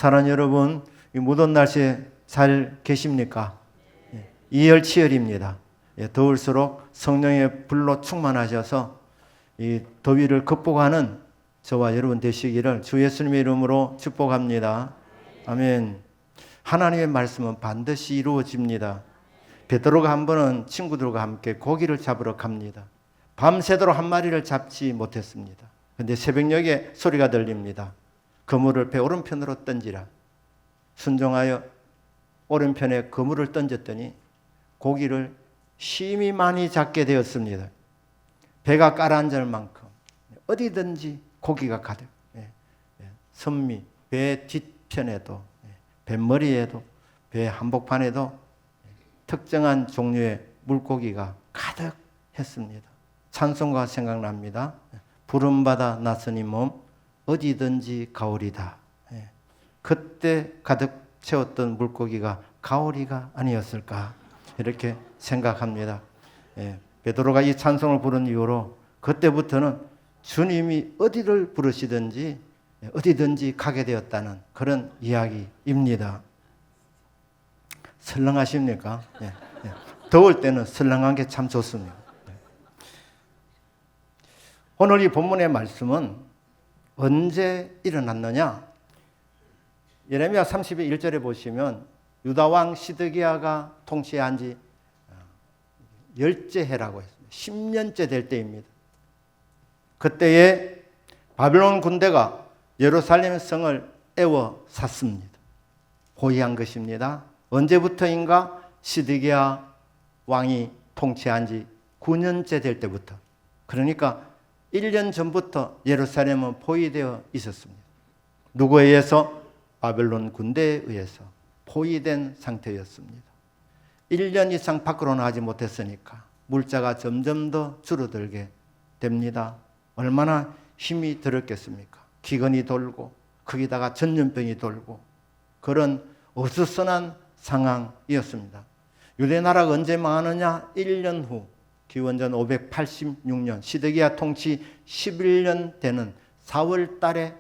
사랑하는 여러분, 이 무더운 날씨에 잘 계십니까? 이열치열입니다. 더울수록 성령의 불로 충만하셔서 이 더위를 극복하는 저와 여러분 되시기를 주 예수님의 이름으로 축복합니다. 아멘. 하나님의 말씀은 반드시 이루어집니다. 베드로가 한 번은 친구들과 함께 고기를 잡으러 갑니다. 밤새도록 한 마리를 잡지 못했습니다. 그런데 새벽녘에 소리가 들립니다. 그물을 배 오른편으로 던지라. 순종하여 오른편에 그물을 던졌더니 고기를 심히 많이 잡게 되었습니다. 배가 가라앉을 만큼 어디든지 고기가 가득. 선미, 배 뒷편에도, 뱃머리에도, 배 한복판에도 특정한 종류의 물고기가 가득했습니다. 찬송가 생각납니다. 부름받아 나서니 몸 어디든지 가오리다. 그때 가득 채웠던 물고기가 가오리가 아니었을까 이렇게 생각합니다. 베드로가 이 찬송을 부른 이후로 그때부터는 주님이 어디를 부르시든지 어디든지 가게 되었다는 그런 이야기입니다. 설렁하십니까? 더울 때는 설렁한 게 참 좋습니다. 오늘 이 본문의 말씀은 언제 일어났느냐? 예레미야 30의 1절에 보시면 유다왕 시드기야가 통치한 지 열째 해라고 했습니다. 10년째 될 때입니다. 그때에 바벨론 군대가 예루살렘 성을 에워쌌습니다. 호위한 것입니다. 언제부터인가? 시드기야 왕이 통치한 지 9년째 될 때부터. 그러니까 1년 전부터 예루살렘은 포위되어 있었습니다. 누구에 의해서? 바벨론 군대에 의해서 포위된 상태였습니다. 1년 이상 밖으로 나가지 못했으니까 물자가 점점 더 줄어들게 됩니다. 얼마나 힘이 들었겠습니까? 기근이 돌고 거기다가 전염병이 돌고 그런 어수선한 상황이었습니다. 유대나라가 언제 망하느냐? 1년 후 기원전 586년 시드기야 통치 11년 되는 4월 달에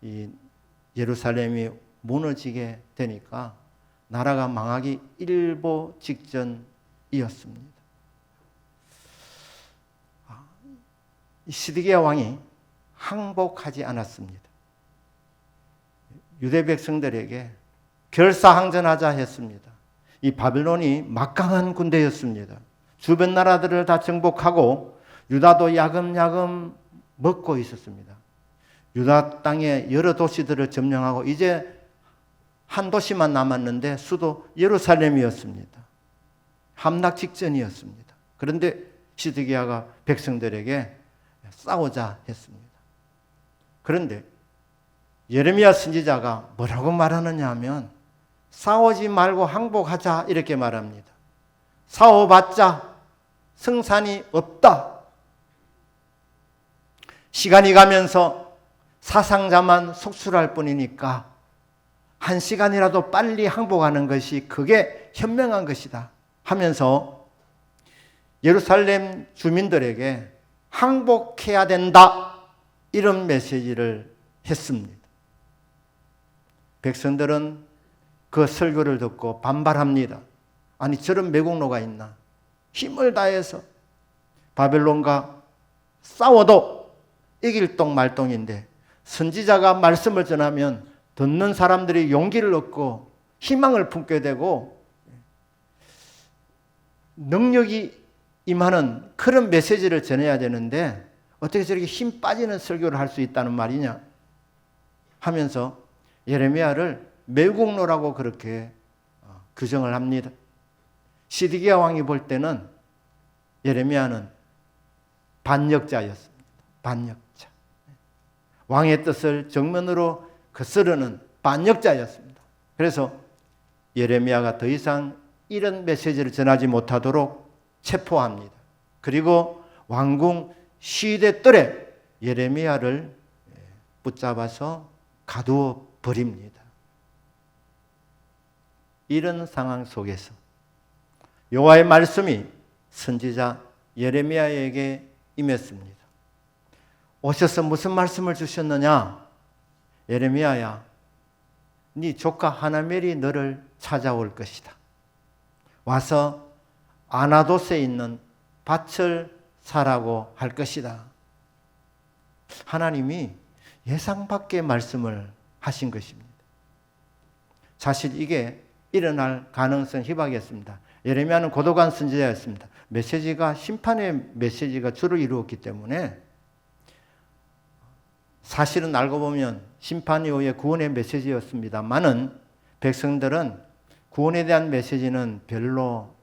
이 예루살렘이 무너지게 되니까 나라가 망하기 일보 직전이었습니다. 시드기야 왕이 항복하지 않았습니다. 유대 백성들에게 결사항전하자 했습니다. 이 바벨론이 막강한 군대였습니다. 주변 나라들을 다 정복하고 유다도 야금야금 먹고 있었습니다. 유다 땅의 여러 도시들을 점령하고 이제 한 도시만 남았는데 수도 예루살렘이었습니다. 함락 직전이었습니다. 그런데 시드기야가 백성들에게 싸우자 했습니다. 그런데 예레미야 선지자가 뭐라고 말하느냐 하면 싸우지 말고 항복하자 이렇게 말합니다. 싸워봤자 승산이 없다. 시간이 가면서 사상자만 속출할 뿐이니까 한 시간이라도 빨리 항복하는 것이 그게 현명한 것이다 하면서 예루살렘 주민들에게 항복해야 된다 이런 메시지를 했습니다. 백성들은 그 설교를 듣고 반발합니다. 아니 저런 매국노가 있나? 힘을 다해서 바벨론과 싸워도 이길 똥 말똥인데 선지자가 말씀을 전하면 듣는 사람들이 용기를 얻고 희망을 품게 되고 능력이 임하는 그런 메시지를 전해야 되는데 어떻게 저렇게 힘 빠지는 설교를 할 수 있다는 말이냐 하면서 예레미야를 매국노라고 그렇게 규정을 합니다. 시드기야 왕이 볼 때는 예레미야는 반역자였습니다. 반역자. 왕의 뜻을 정면으로 거스르는 반역자였습니다. 그래서 예레미야가 더 이상 이런 메시지를 전하지 못하도록 체포합니다. 그리고 왕궁 시대 뜰에 예레미야를 붙잡아서 가두어 버립니다. 이런 상황 속에서 여호와의 말씀이 선지자 예레미야에게 임했습니다. 오셔서 무슨 말씀을 주셨느냐? 예레미야야, 네 조카 하나멜이 너를 찾아올 것이다. 와서 아나돗에 있는 밭을 사라고 할 것이다. 하나님이 예상 밖의 말씀을 하신 것입니다. 사실 이게 일어날 가능성 희박이었습니다. 예레미야는 고도관 선지자였습니다. 메시지가 심판의 메시지가 주로 이루었기 때문에 사실은 알고 보면 심판 이후의 구원의 메시지였습니다만은 백성들은 구원에 대한 메시지는 별로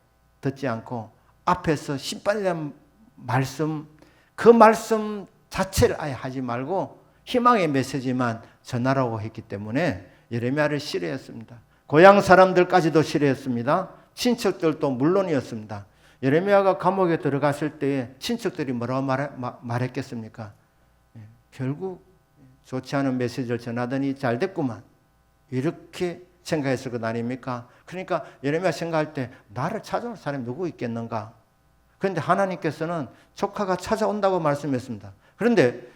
듣지 않고 앞에서 심판에 대한 말씀, 그 말씀 자체를 아예 하지 말고 희망의 메시지만 전하라고 했기 때문에 예레미야를 싫어했습니다. 고향 사람들까지도 싫어했습니다. 친척들도 물론이었습니다. 예레미야가 감옥에 들어갔을 때에 친척들이 뭐라고 말했겠습니까? 결국 좋지 않은 메시지를 전하더니 잘 됐구만. 이렇게 생각했을 것 아닙니까? 그러니까 예레미야 생각할 때 나를 찾아올 사람이 누구 있겠는가? 그런데 하나님께서는 조카가 찾아온다고 말씀했습니다. 그런데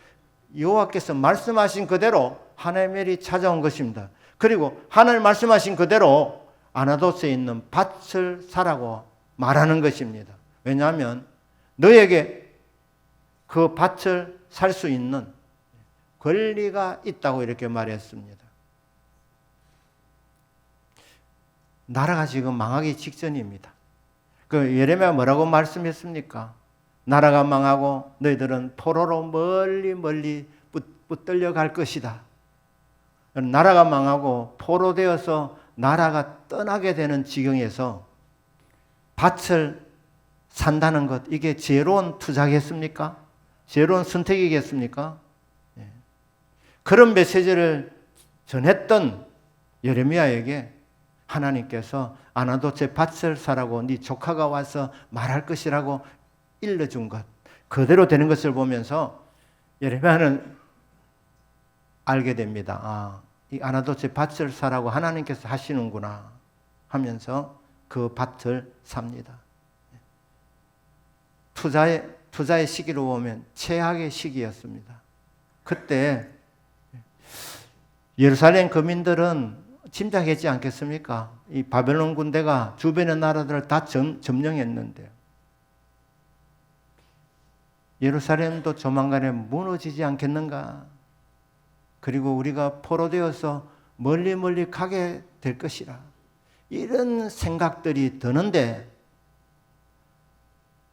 여호와께서 말씀하신 그대로 하나멜이 찾아온 것입니다. 그리고 하나님 말씀하신 그대로 아나돗에 있는 밭을 사라고 말하는 것입니다. 왜냐하면 너에게 그 밭을 살 수 있는 권리가 있다고 이렇게 말했습니다. 나라가 지금 망하기 직전입니다. 그 예레미야 뭐라고 말씀했습니까? 나라가 망하고 너희들은 포로로 멀리 붙들려 갈 것이다. 나라가 망하고 포로되어서 나라가 떠나게 되는 지경에서 밭을 산다는 것, 이게 지혜로운 투자겠습니까? 지혜로운 선택이겠습니까? 그런 메시지를 전했던 예레미야에게 하나님께서 아나돗의 밭을 사라고 네 조카가 와서 말할 것이라고 일러준 것, 그대로 되는 것을 보면서 예레미야는 알게 됩니다. 이 아나돗의 밭을 사라고 하나님께서 하시는구나 하면서 그 밭을 삽니다. 투자의 시기로 보면 최악의 시기였습니다. 그때 예루살렘 거민들은 짐작했지 않겠습니까? 이 바벨론 군대가 주변의 나라들을 다 점령했는데 예루살렘도 조만간에 무너지지 않겠는가? 그리고 우리가 포로되어서 멀리 가게 될 것이라. 이런 생각들이 드는데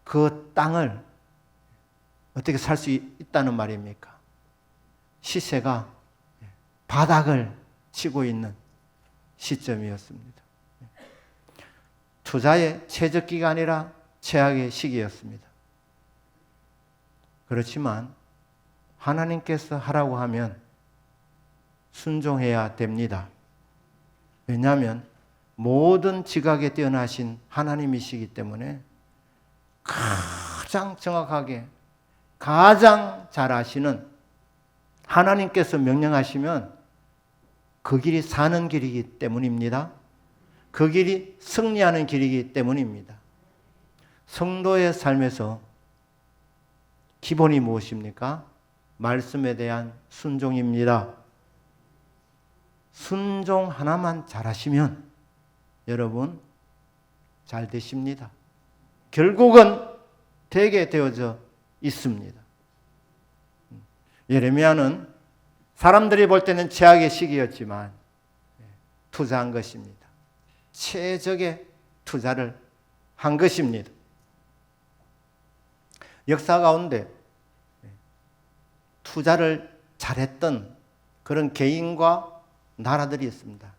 그 땅을 어떻게 살 수 있다는 말입니까? 시세가 바닥을 치고 있는 시점이었습니다. 투자의 최적기가 아니라 최악의 시기였습니다. 그렇지만 하나님께서 하라고 하면 순종해야 됩니다. 왜냐하면 모든 지각에 뛰어나신 하나님이시기 때문에 가장 정확하게 가장 잘 아시는 하나님께서 명령하시면 그 길이 사는 길이기 때문입니다. 그 길이 승리하는 길이기 때문입니다. 성도의 삶에서 기본이 무엇입니까? 말씀에 대한 순종입니다. 순종 하나만 잘하시면 여러분 잘 되십니다. 결국은 되게 되어져 있습니다. 예레미야는 사람들이 볼 때는 최악의 시기였지만 투자한 것입니다. 최적의 투자를 한 것입니다. 역사 가운데 투자를 잘했던 그런 개인과 나라들이 있습니다.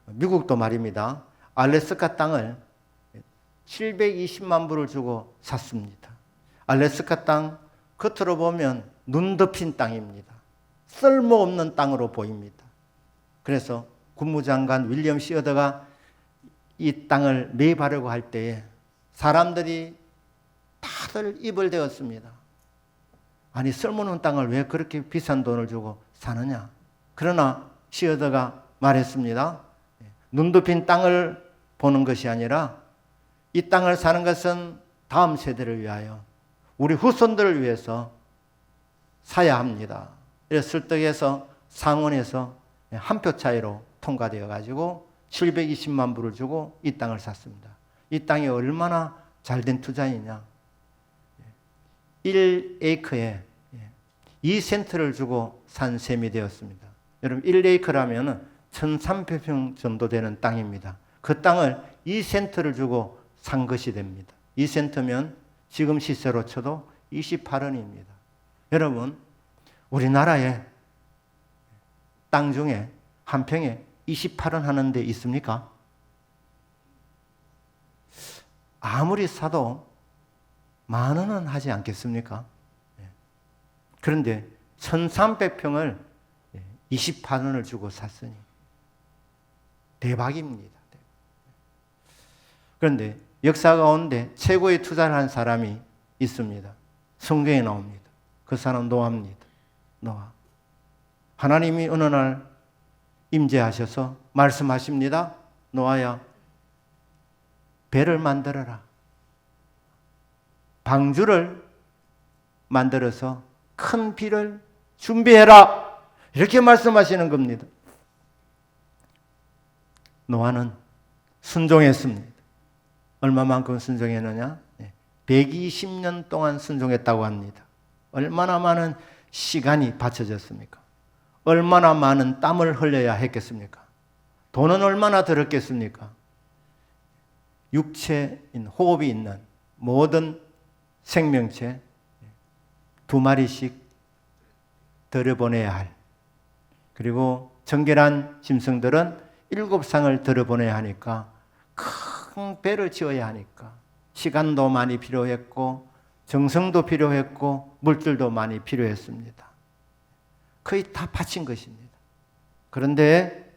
미국도 말입니다. 알래스카 땅을 720만 불을 주고 샀습니다. 알래스카 땅 겉으로 보면 눈 덮인 땅입니다. 쓸모없는 땅으로 보입니다. 그래서 국무장관 윌리엄 시어더가 이 땅을 매입하려고 할 때에 사람들이 다들 입을 대었습니다. 아니 쓸모없는 땅을 왜 그렇게 비싼 돈을 주고 사느냐. 그러나 시어더가 말했습니다. 눈 덮인 땅을 보는 것이 아니라 이 땅을 사는 것은 다음 세대를 위하여 우리 후손들을 위해서 사야 합니다. 그래서 설득해서 상원에서 한 표 차이로 통과되어 가지고 720만 불을 주고 이 땅을 샀습니다. 이 땅이 얼마나 잘된 투자이냐. 1에이크에 2센트를 주고 산 셈이 되었습니다. 여러분 1에이크라면 1300평 정도 되는 땅입니다. 그 땅을 2센트를 주고 산 것이 됩니다. 2센트면 지금 시세로 쳐도 28원입니다. 여러분 우리나라에 땅 중에 한 평에 28원 하는 데 있습니까? 아무리 사도 10,000원은 하지 않겠습니까? 그런데 1300평을 28원을 주고 샀으니 대박입니다. 그런데 역사 가운데 최고의 투자를 한 사람이 있습니다. 성경에 나옵니다. 그 사람 노아입니다. 노아. 하나님이 어느 날 임재하셔서 말씀하십니다. 노아야, 배를 만들어라. 방주를 만들어서 큰 비를 준비해라. 이렇게 말씀하시는 겁니다. 노아는 순종했습니다. 얼마만큼 순종했느냐? 120년 동안 순종했다고 합니다. 얼마나 많은 시간이 바쳐졌습니까? 얼마나 많은 땀을 흘려야 했겠습니까? 돈은 얼마나 들었겠습니까? 육체인 호흡이 있는 모든 생명체 2마리씩 들여보내야 할, 그리고 정결한 짐승들은 7쌍을 들여보내야 하니까 큰 배를 지어야 하니까 시간도 많이 필요했고 정성도 필요했고 물질도 많이 필요했습니다. 거의 다 바친 것입니다. 그런데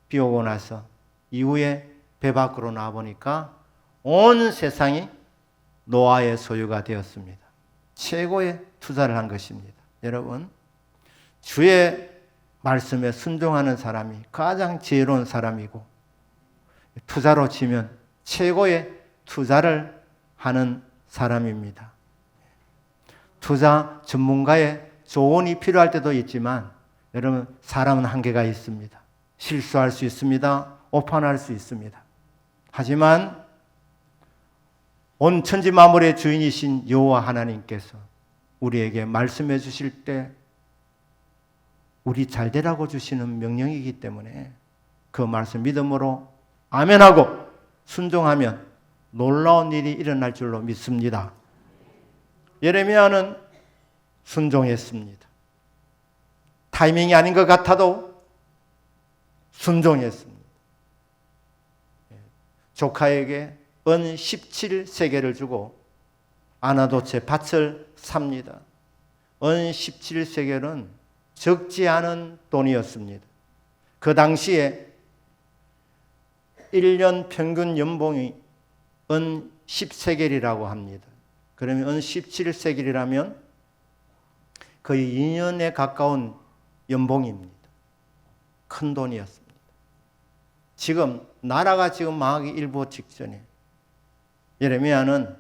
비 오고 나서 이후에 배 밖으로 나와보니까 온 세상이 노아의 소유가 되었습니다. 최고의 투자를 한 것입니다. 여러분, 주의 말씀에 순종하는 사람이 가장 지혜로운 사람이고, 투자로 치면 최고의 투자를 하는 사람입니다. 투자 전문가의 조언이 필요할 때도 있지만, 여러분, 사람은 한계가 있습니다. 실수할 수 있습니다. 오판할 수 있습니다. 하지만 온 천지 만물의 주인이신 여호와 하나님께서 우리에게 말씀해 주실 때 우리 잘 되라고 주시는 명령이기 때문에 그 말씀 믿음으로 아멘하고 순종하면 놀라운 일이 일어날 줄로 믿습니다. 예레미야는 순종했습니다. 타이밍이 아닌 것 같아도 순종했습니다. 조카에게 은 17세겔을 주고 아나도체 밭을 삽니다. 은 17세겔은 적지 않은 돈이었습니다. 그 당시에 1년 평균 연봉이 은 10세겔이라고 합니다. 그러면 은 17세겔이라면 거의 2년에 가까운 연봉입니다. 큰 돈이었습니다. 지금 나라가 지금 망하기 일보 직전에 예레미야는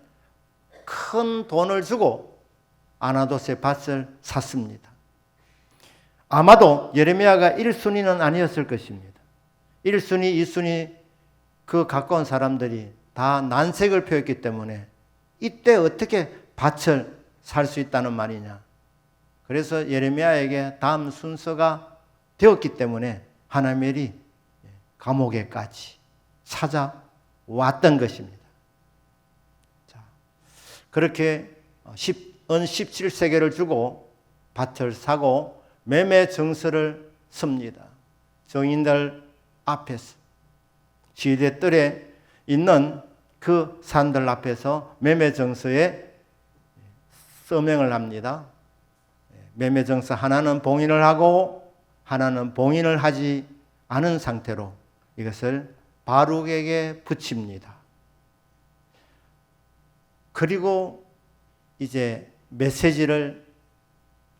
큰 돈을 주고 아나도세 밭을 샀습니다. 아마도 예레미야가 1순위는 아니었을 것입니다. 1순위, 2순위 그 가까운 사람들이 다 난색을 표했기 때문에 이때 어떻게 밭을 살 수 있다는 말이냐. 그래서 예레미야에게 다음 순서가 되었기 때문에 하나님이 감옥에까지 찾아왔던 것입니다. 자, 그렇게 은 17세겔을 주고 밭을 사고 매매 정서를 씁니다. 정인들 앞에서 시대뜰에 있는 그 산들 앞에서 매매 정서에 서명을 합니다. 매매 정서 하나는 봉인을 하고 하나는 봉인을 하지 않은 상태로 이것을 바룩에게 붙입니다. 그리고 이제 메시지를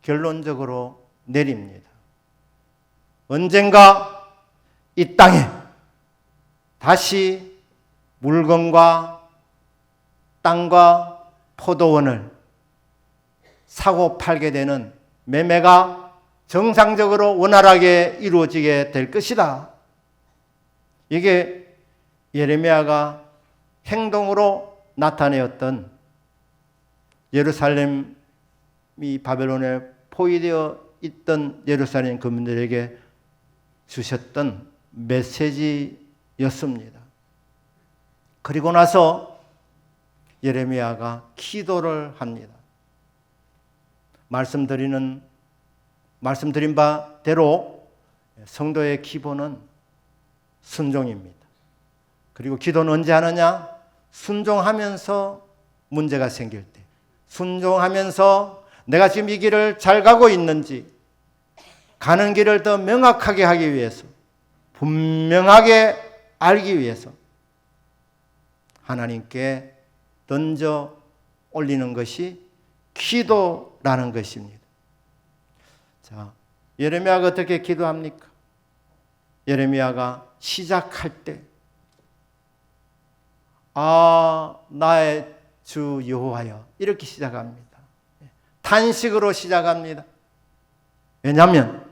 결론적으로 내립니다. 언젠가 이 땅에 다시 물건과 땅과 포도원을 사고 팔게 되는 매매가 정상적으로 원활하게 이루어지게 될 것이다. 이게 예레미야가 행동으로 나타내었던 예루살렘이 바벨론에 포위되어 있던 예루살렘 국민들에게 주셨던 메시지였습니다. 그리고 나서 예레미야가 기도를 합니다. 말씀드린 바대로 성도의 기본은 순종입니다. 그리고 기도는 언제 하느냐? 순종하면서 문제가 생길 때, 순종하면서 내가 지금 이 길을 잘 가고 있는지, 가는 길을 더 명확하게 하기 위해서, 분명하게 알기 위해서 하나님께 던져 올리는 것이 기도라는 것입니다. 자, 예레미야가 어떻게 기도합니까? 예레미야가 시작할 때, 나의 주 여호와여, 이렇게 시작합니다. 탄식으로 시작합니다. 왜냐하면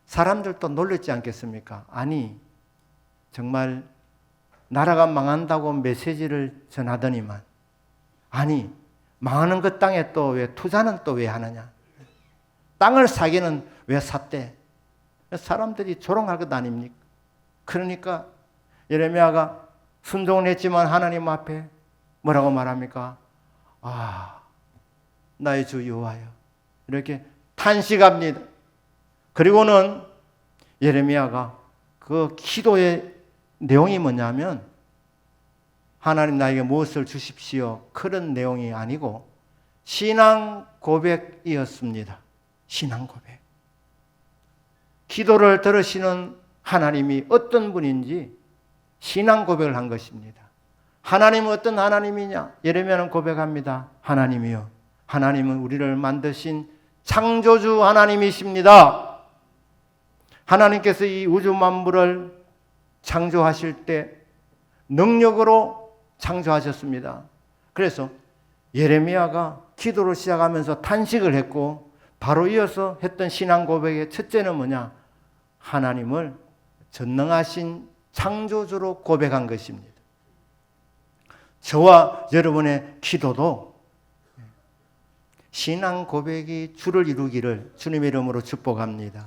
사람들도 놀랬지 않겠습니까? 아니, 정말 나라가 망한다고 메시지를 전하더니만, 아니, 망하는 그 땅에 또 왜 투자는 또 왜 하느냐? 땅을 사기는 왜 샀대? 사람들이 조롱할 것 아닙니까? 그러니까 예레미야가 순종을 했지만 하나님 앞에 뭐라고 말합니까? 나의 주 여호와여, 이렇게 탄식합니다. 그리고는 예레미야가 그 기도의 내용이 뭐냐면, 하나님 나에게 무엇을 주십시오, 그런 내용이 아니고 신앙 고백이었습니다. 신앙 고백. 기도를 들으시는 하나님이 어떤 분인지 신앙 고백을 한 것입니다. 하나님은 어떤 하나님이냐? 예레미야는 고백합니다. 하나님이요, 하나님은 우리를 만드신 창조주 하나님이십니다. 하나님께서 이 우주 만물을 창조하실 때 능력으로 창조하셨습니다. 그래서 예레미야가 기도를 시작하면서 탄식을 했고, 바로 이어서 했던 신앙 고백의 첫째는 뭐냐? 하나님을 전능하신 창조주로 고백한 것입니다. 저와 여러분의 기도도 신앙 고백이 주를 이루기를 주님의 이름으로 축복합니다.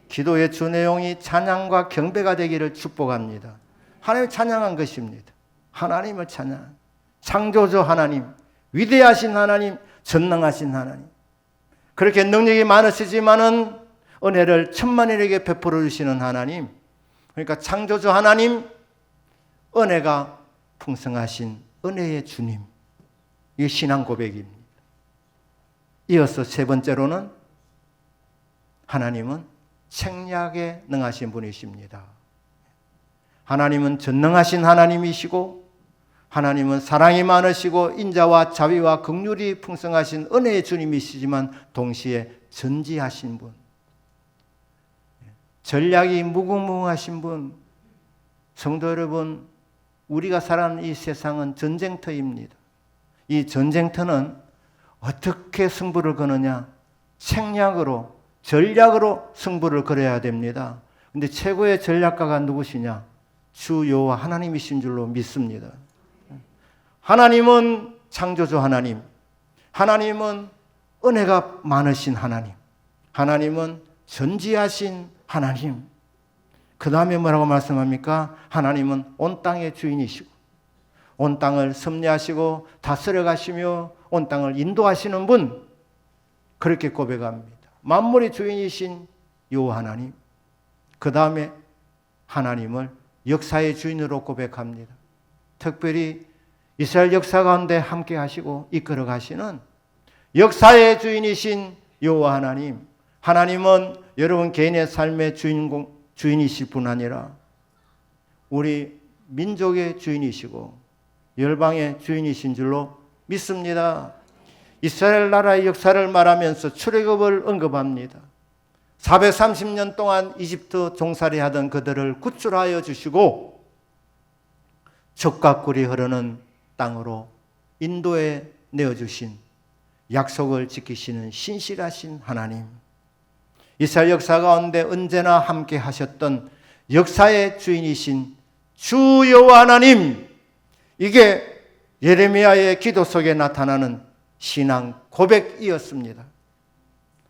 기도의 주 내용이 찬양과 경배가 되기를 축복합니다. 하나님을 찬양한 것입니다. 하나님을 찬양, 창조주 하나님, 위대하신 하나님, 전능하신 하나님, 그렇게 능력이 많으시지만은 은혜를 천만인에게 베풀어 주시는 하나님, 그러니까 창조주 하나님, 은혜가 풍성하신 은혜의 주님, 이게 신앙 고백입니다. 이어서 세 번째로는 하나님은 책략에 능하신 분이십니다. 하나님은 전능하신 하나님이시고, 하나님은 사랑이 많으시고 인자와 자비와 긍휼이 풍성하신 은혜의 주님이시지만 동시에 전지하신 분, 전략이 무궁무궁하신 분. 성도 여러분, 우리가 살아가는 이 세상은 전쟁터입니다. 이 전쟁터는 어떻게 승부를 거느냐? 책략으로, 전략으로 승부를 걸어야 됩니다. 그런데 최고의 전략가가 누구시냐? 주 여호와 하나님이신 줄로 믿습니다. 하나님은 창조주 하나님, 하나님은 은혜가 많으신 하나님, 하나님은 전지하신 하나님. 그 다음에 뭐라고 말씀합니까? 하나님은 온 땅의 주인이시고 온 땅을 섭리하시고 다스려 가시며 온 땅을 인도하시는 분, 그렇게 고백합니다. 만물의 주인이신 여호와 하나님. 그 다음에 하나님을 역사의 주인으로 고백합니다. 특별히 이스라엘 역사 가운데 함께 하시고 이끌어 가시는 역사의 주인이신 여호와 하나님. 하나님은 여러분 개인의 삶의 주인이실 뿐 아니라 우리 민족의 주인이시고 열방의 주인이신 줄로 믿습니다. 이스라엘 나라의 역사를 말하면서 출애굽을 언급합니다. 430년 동안 이집트 종살이 하던 그들을 구출하여 주시고 젖과 꿀이 흐르는 땅으로 인도에 내어주신 약속을 지키시는 신실하신 하나님. 이스라엘 역사 가운데 언제나 함께 하셨던 역사의 주인이신 주 여호와 하나님, 이게 예레미야의 기도 속에 나타나는 신앙 고백이었습니다.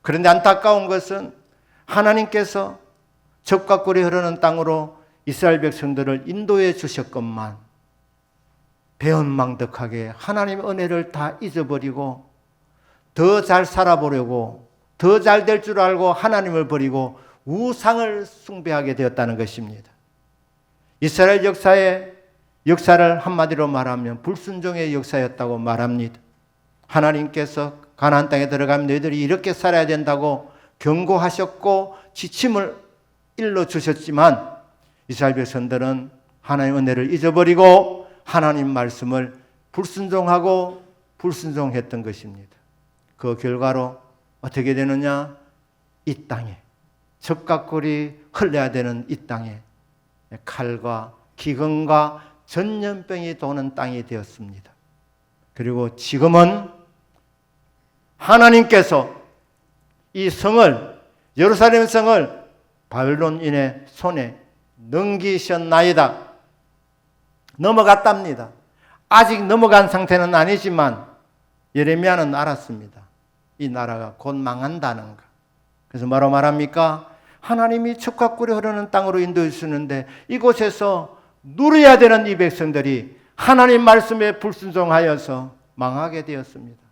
그런데 안타까운 것은 하나님께서 적과 꿀이 흐르는 땅으로 이스라엘 백성들을 인도해 주셨건만 배은망덕하게 하나님의 은혜를 다 잊어버리고 더 잘 살아보려고, 더 잘 될 줄 알고 하나님을 버리고 우상을 숭배하게 되었다는 것입니다. 이스라엘 역사를 한마디로 말하면 불순종의 역사였다고 말합니다. 하나님께서 가나안 땅에 들어가면 너희들이 이렇게 살아야 된다고 경고하셨고 지침을 일러주셨지만 이스라엘 백성들은 하나님의 은혜를 잊어버리고 하나님 말씀을 불순종하고 불순종했던 것입니다. 그 결과로 어떻게 되느냐? 이 땅에, 적과 꿀이 흘러야 되는 이 땅에 칼과 기근과 전염병이 도는 땅이 되었습니다. 그리고 지금은 하나님께서 이 성을, 예루살렘 성을 바벨론인의 손에 넘기셨나이다. 넘어갔답니다. 아직 넘어간 상태는 아니지만 예레미야는 알았습니다. 이 나라가 곧 망한다는 거. 그래서 뭐라고 말합니까? 하나님이 척과 꿀이 흐르는 땅으로 인도해 주시는데 이곳에서 누려야 되는 이 백성들이 하나님 말씀에 불순종하여서 망하게 되었습니다.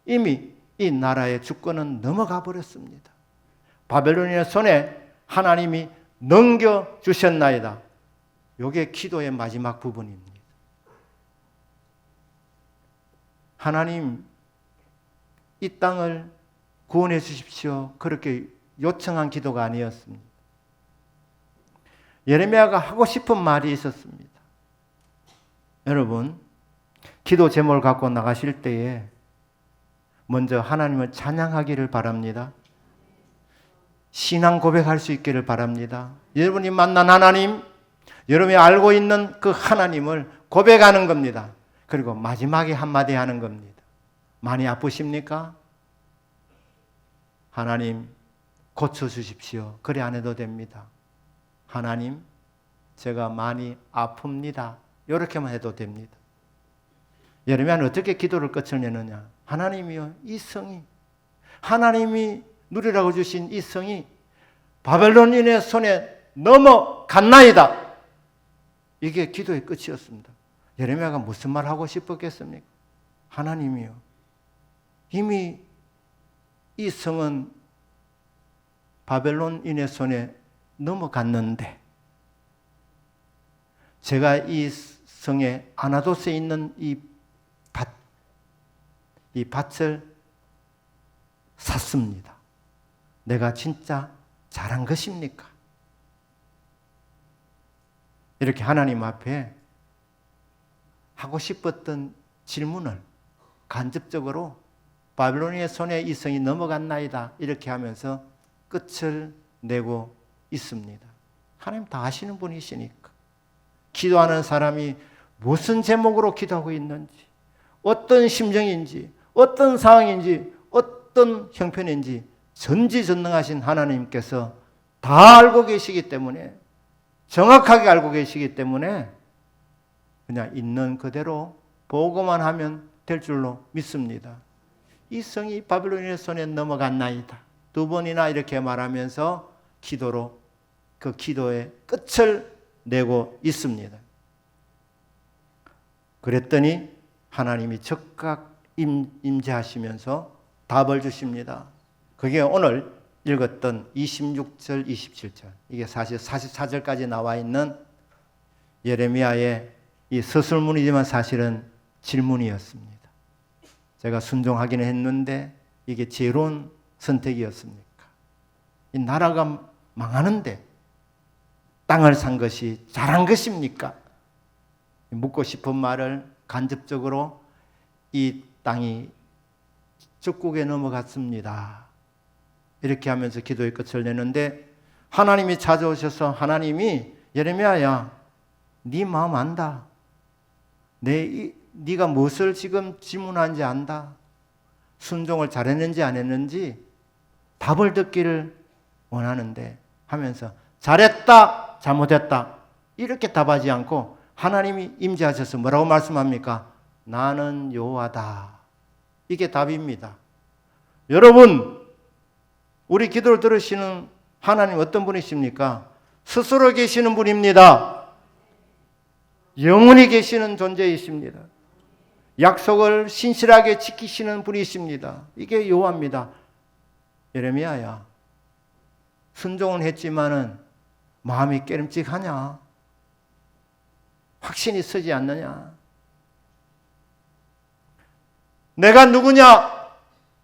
이미 이 나라의 주권은 넘어가 버렸습니다. 바벨론의 손에 하나님이 넘겨주셨나이다. 이게 기도의 마지막 부분입니다. 하나님, 이 땅을 구원해 주십시오. 그렇게 요청한 기도가 아니었습니다. 예레미야가 하고 싶은 말이 있었습니다. 여러분, 기도 제목을 갖고 나가실 때에 먼저 하나님을 찬양하기를 바랍니다. 신앙 고백할 수 있기를 바랍니다. 여러분이 만난 하나님, 여러분이 알고 있는 그 하나님을 고백하는 겁니다. 그리고 마지막에 한마디 하는 겁니다. 많이 아프십니까? 하나님, 고쳐주십시오. 그래 안 해도 됩니다. 하나님, 제가 많이 아픕니다. 이렇게만 해도 됩니다. 예레미야는 어떻게 기도를 끝내느냐? 하나님이요, 이 성이, 하나님이 누리라고 주신 이 성이 바벨론인의 손에 넘어갔나이다. 이게 기도의 끝이었습니다. 예레미야가 무슨 말 하고 싶었겠습니까? 하나님이요, 이미 이 성은 바벨론인의 손에 넘어갔는데 제가 이 성에 아나돗에 있는 이 밭을 샀습니다. 내가 진짜 잘한 것입니까? 이렇게 하나님 앞에 하고 싶었던 질문을 간접적으로 바벨론의 손에 이 성이 넘어갔나이다 이렇게 하면서 끝을 내고 있습니다. 하나님 다 아시는 분이시니까. 기도하는 사람이 무슨 제목으로 기도하고 있는지, 어떤 심정인지, 어떤 상황인지, 어떤 형편인지 전지전능하신 하나님께서 다 알고 계시기 때문에, 정확하게 알고 계시기 때문에 그냥 있는 그대로 보고만 하면 될 줄로 믿습니다. 이 성이 바벨론의 손에 넘어갔나이다. 두 번이나 이렇게 말하면서 기도로 그 기도의 끝을 내고 있습니다. 그랬더니 하나님이 즉각 임재하시면서 답을 주십니다. 그게 오늘 읽었던 26절, 27절. 이게 사실 44절까지 나와 있는 예레미야의 이 서술문이지만 사실은 질문이었습니다. 제가 순종하기는 했는데 이게 지혜로운 선택이었습니까? 이 나라가 망하는데 땅을 산 것이 잘한 것입니까? 묻고 싶은 말을 간접적으로 이 땅이 적국에 넘어갔습니다. 이렇게 하면서 기도의 끝을 내는데 하나님이 찾아오셔서 하나님이 예레미야야, 네 마음 안다. 네가 무엇을 지금 질문하는지 안다. 순종을 잘했는지 안 했는지 답을 듣기를 원하는데 하면서 잘했다. 잘못했다. 이렇게 답하지 않고 하나님이 임재하셔서 뭐라고 말씀합니까? 나는 여호와다. 이게 답입니다. 여러분, 우리 기도를 들으시는 하나님 어떤 분이십니까? 스스로 계시는 분입니다. 영원히 계시는 존재이십니다. 약속을 신실하게 지키시는 분이십니다. 이게 여호와입니다. 예레미야야, 순종은 했지만은 마음이 깨름직하냐? 확신이 서지 않느냐? 내가 누구냐?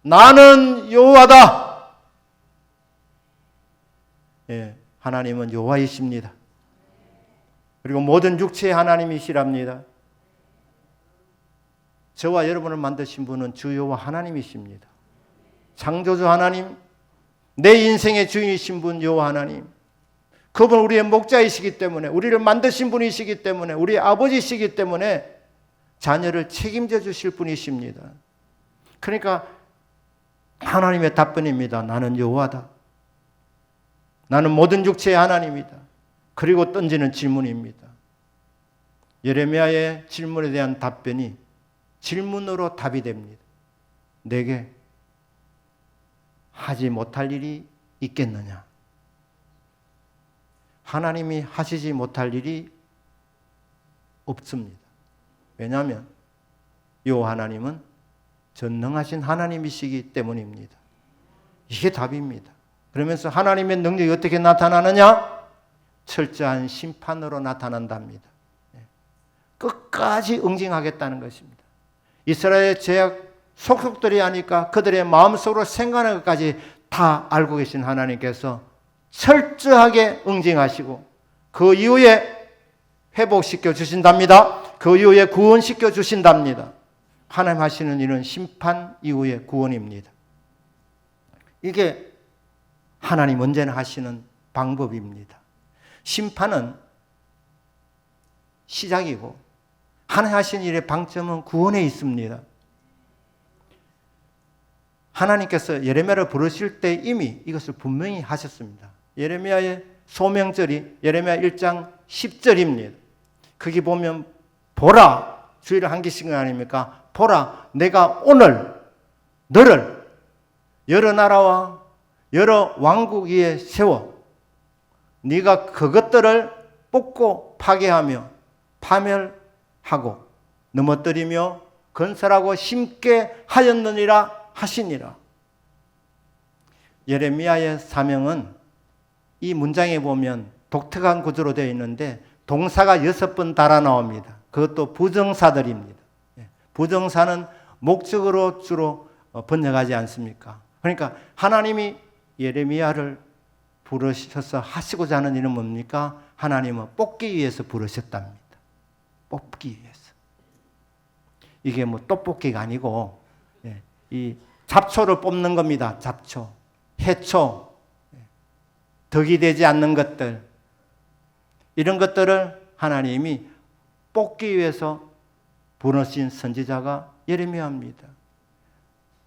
나는 여호와다. 예, 하나님은 여호와이십니다. 그리고 모든 육체의 하나님이시랍니다. 저와 여러분을 만드신 분은 주 여호와 하나님이십니다. 창조주 하나님, 내 인생의 주인이신 분 여호와 하나님. 그분 우리의 목자이시기 때문에, 우리를 만드신 분이시기 때문에, 우리의 아버지시기 때문에 자녀를 책임져 주실 분이십니다. 그러니까 하나님의 답변입니다. 나는 여호와다. 나는 모든 육체의 하나님이다. 그리고 던지는 질문입니다. 예레미야의 질문에 대한 답변이 질문으로 답이 됩니다. 내게 하지 못할 일이 있겠느냐? 하나님이 하시지 못할 일이 없습니다. 왜냐하면 이 하나님은 전능하신 하나님이시기 때문입니다. 이게 답입니다. 그러면서 하나님의 능력이 어떻게 나타나느냐? 철저한 심판으로 나타난답니다. 끝까지 응징하겠다는 것입니다. 이스라엘 제약 속속들이 하니까 그들의 마음속으로 생각하는 것까지 다 알고 계신 하나님께서 철저하게 응징하시고 그 이후에 회복시켜 주신답니다. 그 이후에 구원시켜 주신답니다. 하나님 하시는 일은 심판 이후의 구원입니다. 이게 하나님 언제나 하시는 방법입니다. 심판은 시작이고 하나님 하시는 일의 방점은 구원에 있습니다. 하나님께서 예레미야를 부르실 때 이미 이것을 분명히 하셨습니다. 예레미야의 소명절이 예레미야 1장 10절입니다. 거기 보면 보라, 주의를 한기신 거 아닙니까? 보라, 내가 오늘 너를 여러 나라와 여러 왕국 위에 세워 네가 그것들을 뽑고 파괴하며 파멸하고 넘어뜨리며 건설하고 심게 하였느니라 하시니라. 예레미야의 사명은 이 문장에 보면 독특한 구조로 되어 있는데 동사가 6번 달아 나옵니다. 그것도 부정사들입니다. 부정사는 목적으로 주로 번역하지 않습니까? 그러니까 하나님이 예레미야를 부르셔서 하시고자 하는 일은 뭡니까? 하나님은 뽑기 위해서 부르셨답니다. 뽑기 위해서. 이게 뭐 떡볶이가 아니고 이 잡초를 뽑는 겁니다. 잡초, 해초, 덕이 되지 않는 것들, 이런 것들을 하나님이 뽑기 위해서 부르신 선지자가 예레미야입니다.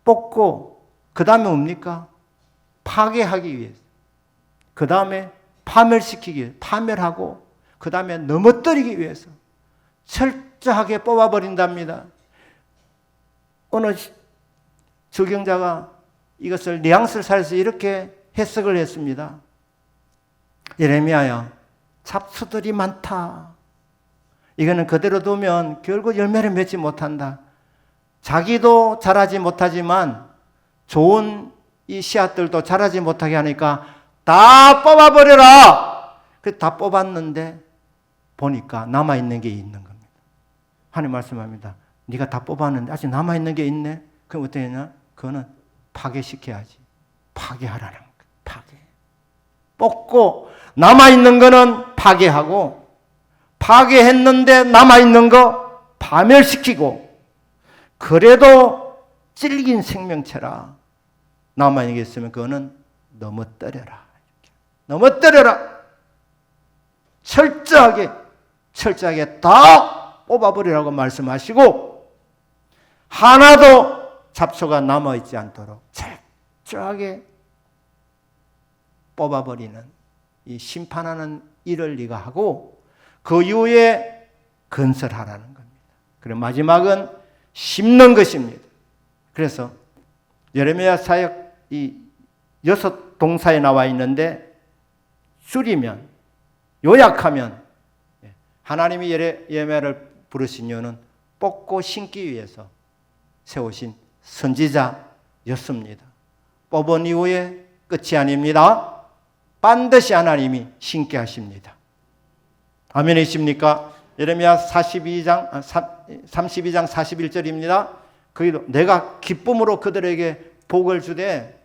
뽑고 그 다음에 뭡니까? 파괴하기 위해서, 그 다음에 파멸시키기 위해서, 파멸하고 그 다음에 넘어뜨리기 위해서 철저하게 뽑아버린답니다. 어느 주경자가 이것을 뉘앙스를 살려서 이렇게 해석을 했습니다. 예레미야야, 잡초들이 많다. 이거는 그대로 두면 결국 열매를 맺지 못한다. 자기도 자라지 못하지만 좋은 이 씨앗들도 자라지 못하게 하니까 다 뽑아버려라. 그래서 다 뽑았는데 보니까 남아있는 게 있는 겁니다. 하나님 말씀합니다. 네가 다 뽑았는데 아직 남아있는 게 있네. 그럼 어떻게 했냐? 그거는 파괴시켜야지. 파괴하라는 거예요. 파괴. 뽑고 남아있는 거는 파괴하고, 파괴했는데 남아있는 거 파멸시키고, 그래도 찔긴 생명체라 남아있는 게 있으면 그거는 넘어뜨려라. 넘어뜨려라. 철저하게 다 뽑아버리라고 말씀하시고, 하나도 잡초가 남아있지 않도록 철저하게 뽑아버리는, 이 심판하는 이럴 리가 하고 그 이후에 건설하라는 겁니다. 그리고 마지막은 심는 것입니다. 그래서 예레미야 사역 이 6 동사에 나와 있는데 줄이면 요약하면 하나님이 예레미야를 부르신 이유는 뽑고 심기 위해서 세우신 선지자였습니다. 뽑은 이후에 끝이 아닙니다. 반드시 하나님이 심게 하십니다. 아멘이십니까? 예레미야 32장 41절입니다. 거기도 내가 기쁨으로 그들에게 복을 주되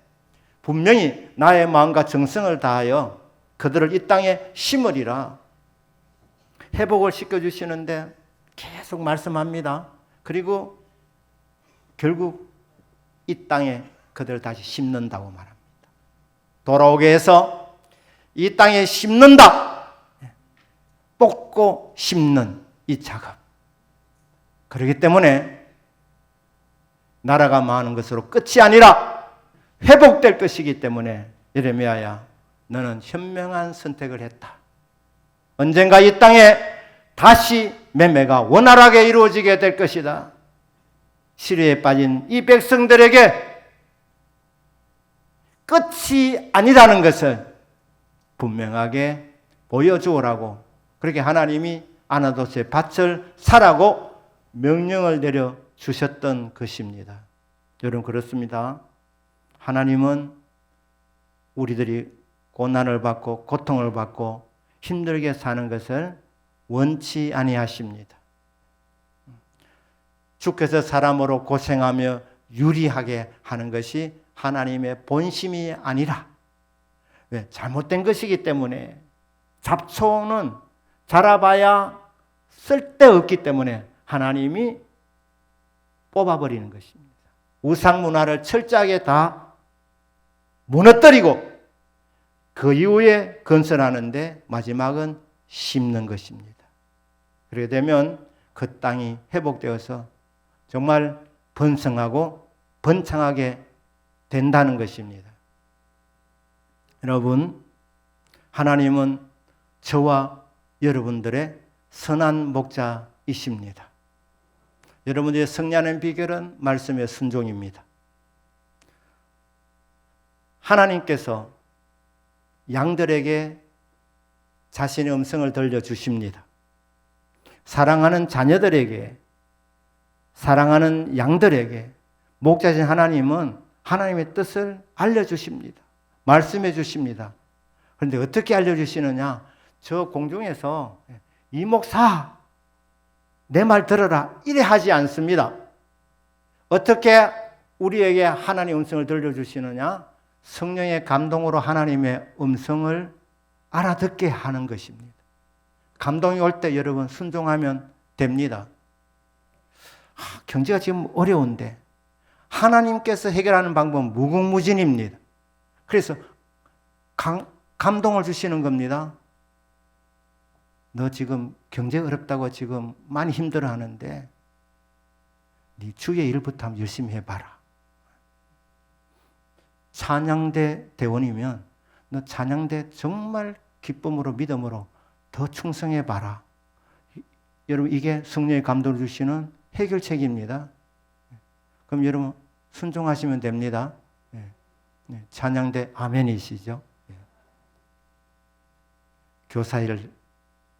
분명히 나의 마음과 정성을 다하여 그들을 이 땅에 심으리라. 회복을 시켜주시는데 계속 말씀합니다. 그리고 결국 이 땅에 그들을 다시 심는다고 말합니다. 돌아오게 해서 이 땅에 심는다. 뽑고 심는 이 작업. 그렇기 때문에 나라가 망하는 것으로 끝이 아니라 회복될 것이기 때문에 예레미야야 너는 현명한 선택을 했다. 언젠가 이 땅에 다시 매매가 원활하게 이루어지게 될 것이다. 시리에 빠진 이 백성들에게 끝이 아니라는 것을 분명하게 보여주오라고 그렇게 하나님이 아나도스의 밭을 사라고 명령을 내려주셨던 것입니다. 여러분 그렇습니다. 하나님은 우리들이 고난을 받고 고통을 받고 힘들게 사는 것을 원치 아니하십니다. 주께서 사람으로 고생하며 유리하게 하는 것이 하나님의 본심이 아니라 왜? 잘못된 것이기 때문에 잡초는 자라봐야 쓸데없기 때문에 하나님이 뽑아버리는 것입니다. 우상 문화를 철저하게 다 무너뜨리고 그 이후에 건설하는데 마지막은 심는 것입니다. 그렇게 되면 그 땅이 회복되어서 정말 번성하고 번창하게 된다는 것입니다. 여러분, 하나님은 저와 여러분들의 선한 목자이십니다. 여러분들의 승리하는 비결은 말씀의 순종입니다. 하나님께서 양들에게 자신의 음성을 들려주십니다. 사랑하는 자녀들에게, 사랑하는 양들에게 목자신 하나님은 하나님의 뜻을 알려주십니다. 말씀해 주십니다. 그런데 어떻게 알려주시느냐? 저 공중에서 이 목사 내 말 들어라 이래 하지 않습니다. 어떻게 우리에게 하나님의 음성을 들려주시느냐? 성령의 감동으로 하나님의 음성을 알아듣게 하는 것입니다. 감동이 올 때 여러분 순종하면 됩니다. 경제가 지금 어려운데 하나님께서 해결하는 방법은 무궁무진입니다. 그래서 감동을 주시는 겁니다. 너 지금 경제 어렵다고 지금 많이 힘들어하는데 네 주의 일부터 한번 열심히 해봐라. 찬양대 대원이면 너 찬양대 정말 기쁨으로 믿음으로 더 충성해봐라. 여러분 이게 성령의 감동을 주시는 해결책입니다. 그럼 여러분 순종하시면 됩니다. 찬양대 아멘이시죠? 교사 일을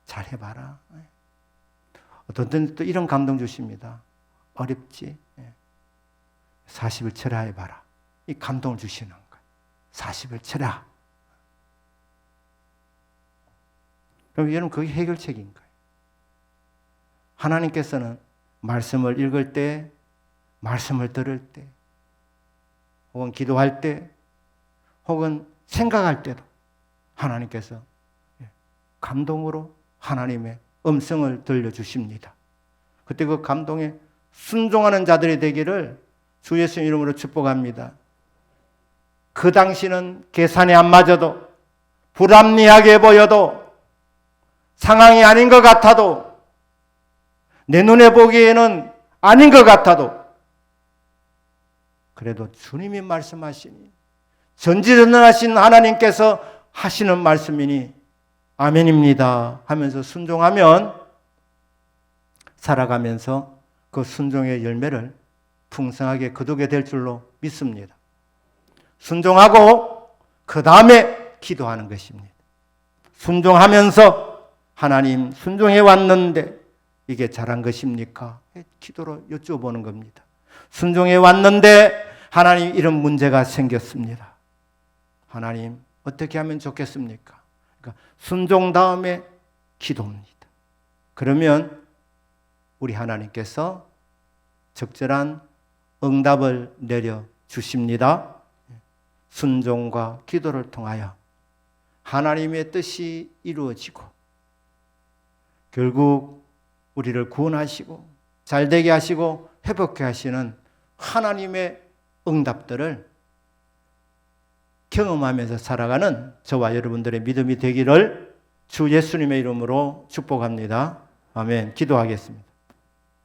잘 해봐라. 어떤 때는 또 이런 감동 주십니다. 어렵지? 40일 철야해봐라. 이 감동을 주시는 거예요. 40일 철야. 그럼 여러분 그게 해결책인 거예요. 하나님께서는 말씀을 읽을 때, 말씀을 들을 때, 혹은 기도할 때, 혹은 생각할 때도 하나님께서 감동으로 하나님의 음성을 들려주십니다. 그때 그 감동에 순종하는 자들이 되기를 주 예수 이름으로 축복합니다. 그 당시는 계산이 안 맞아도 불합리하게 보여도 상황이 아닌 것 같아도 내 눈에 보기에는 아닌 것 같아도 그래도 주님이 말씀하시니 전지전능하신 하나님께서 하시는 말씀이니 아멘입니다 하면서 순종하면 살아가면서 그 순종의 열매를 풍성하게 거두게 될 줄로 믿습니다. 순종하고 그 다음에 기도하는 것입니다. 순종하면서 하나님 순종해 왔는데 이게 잘한 것입니까? 기도로 여쭤보는 겁니다. 순종해 왔는데 하나님 이런 문제가 생겼습니다. 하나님 어떻게 하면 좋겠습니까? 그러니까 순종 다음에 기도입니다. 그러면 우리 하나님께서 적절한 응답을 내려 주십니다. 순종과 기도를 통하여 하나님의 뜻이 이루어지고 결국 우리를 구원하시고 잘되게 하시고 회복케 하시는 하나님의 응답들을 경험하면서 살아가는 저와 여러분들의 믿음이 되기를 주 예수님의 이름으로 축복합니다. 아멘. 기도하겠습니다.